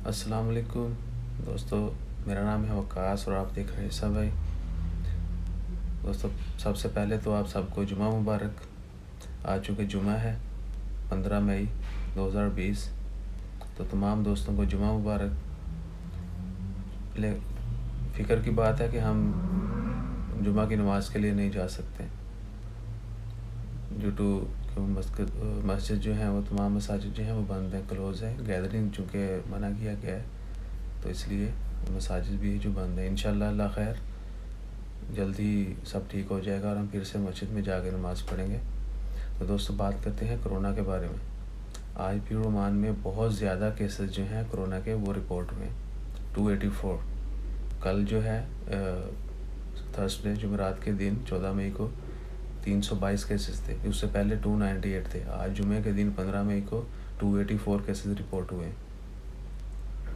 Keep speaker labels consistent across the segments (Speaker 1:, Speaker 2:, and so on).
Speaker 1: अस्सलाम वालेकुम दोस्तों, मेरा नाम है वकास और आप देख रहे हैं ईसा भाई। दोस्तों, सबसे पहले तो आप सबको जुमा मुबारक। आज चूँकि जुमा है 15 मई 2020, तो तमाम दोस्तों को जुमा मुबारक। ले फ़िक्र की बात है कि हम जुमा की नमाज़ के लिए नहीं जा सकते ड्यू टू मस्जिद जो हैं वो तमाम मसाजिद जो हैं वो बंद हैं, क्लोज़ हैं। गैदरिंग चूँकि मना किया गया है, तो इसलिए मसाजिद भी जो बंद है। इंशाअल्लाह अल्लाह खैर जल्दी सब ठीक हो जाएगा और हम फिर से मस्जिद में जाके नमाज़ पढ़ेंगे। तो दोस्तों, बात करते हैं कोरोना के बारे में। आज भी ओमान में बहुत ज़्यादा केसेस जो हैं कोरोना के वो रिपोर्ट हुए 284। कल जो है थर्सडे जुमेरात के दिन 14 मई को 322 केसेस थे। उससे पहले 298 थे। आज जुमे के दिन 15 मई को 284 केसेस रिपोर्ट हुए,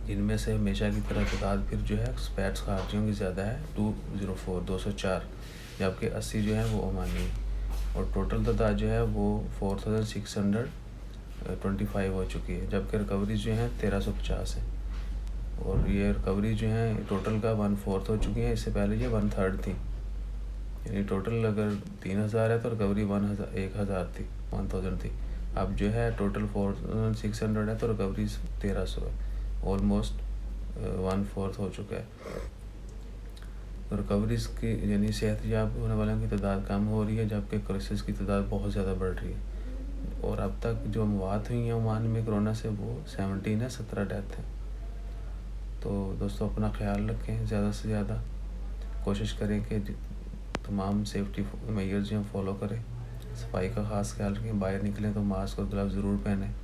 Speaker 1: जिनमें से हमेशा की तरह तादाद फिर जो है एक्सपर्ट्स खारजियों की ज़्यादा है 204, जबकि 80 जो है वो ओमानी है। और टोटल तादाद जो है वो 4625 हो चुकी है, जबकि रिकवरीज जो हैं 1350 है। और ये रिकवरी जो है टोटल का 1/4 हो चुकी है। इससे पहले ये 1/3 थी, यानी टोटल अगर 3000 है तो रिकवरी 1000 थी, 1000 थी। अब जो है टोटल 4600 है तो रिकवरी 1300 है। ऑलमोस्ट 1/4 हो चुका है। तो रिकवरीज की यानी सेहतयाब होने वालों की तादाद कम हो रही है, जबकि केसेस की तादाद बहुत ज़्यादा बढ़ रही है। और अब तक जो मौत हुई हैं ओमान में कोरोना से वो 17 है, 17 डेथ है। तो दोस्तों, अपना ख्याल रखें, ज़्यादा से ज़्यादा कोशिश करें कि तमाम सेफ्टी मेजर्स जो फॉलो करें। सफाई का ख़ास ख्याल रखें। बाहर निकलें तो मास्क और ग्लव्स ज़रूर पहनें।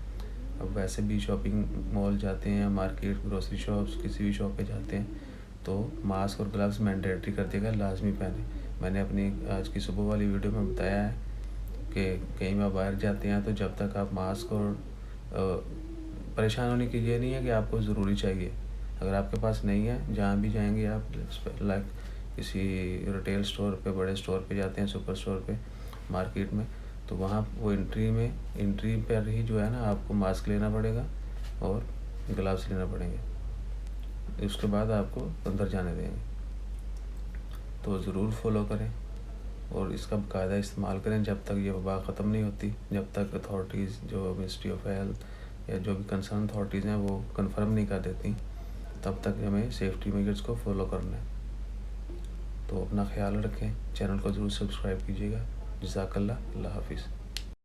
Speaker 1: अब वैसे भी शॉपिंग मॉल जाते हैं, मार्केट, ग्रोसरी शॉप्स, किसी भी शॉप पे जाते हैं तो मास्क और ग्लव्स मैंडेटरी कर दिया गया, लाजमी पहने। मैंने अपनी आज की सुबह वाली वीडियो में बताया है कि कहीं में बाहर जाते हैं तो जब तक आप मास्क और परेशान होने की ये नहीं है कि आपको ज़रूरी चाहिए। अगर आपके पास नहीं है, जहाँ भी जाएंगे आप, लाइक किसी रिटेल स्टोर पे, बड़े स्टोर पे जाते हैं, सुपर स्टोर पे, मार्केट में, तो वहाँ वो एंट्री पर ही जो है ना आपको मास्क लेना पड़ेगा और ग्लव्स लेना पड़ेंगे। उसके बाद आपको अंदर जाने देंगे। तो ज़रूर फॉलो करें और इसका बाकायदा इस्तेमाल करें जब तक ये वबा ख़त्म नहीं होती। जब तक अथॉरिटीज़, जो मिनिस्ट्री ऑफ हेल्थ या जो भी कंसर्न अथॉरिटीज़ हैं वो कंफर्म नहीं कर देती, तब तक हमें सेफ्टी मेजर्स को फॉलो करना है। तो अपना ख्याल रखें। चैनल को ज़रूर सब्सक्राइब कीजिएगा। जज़ाकल्लाह, अल्लाह हाफिज़।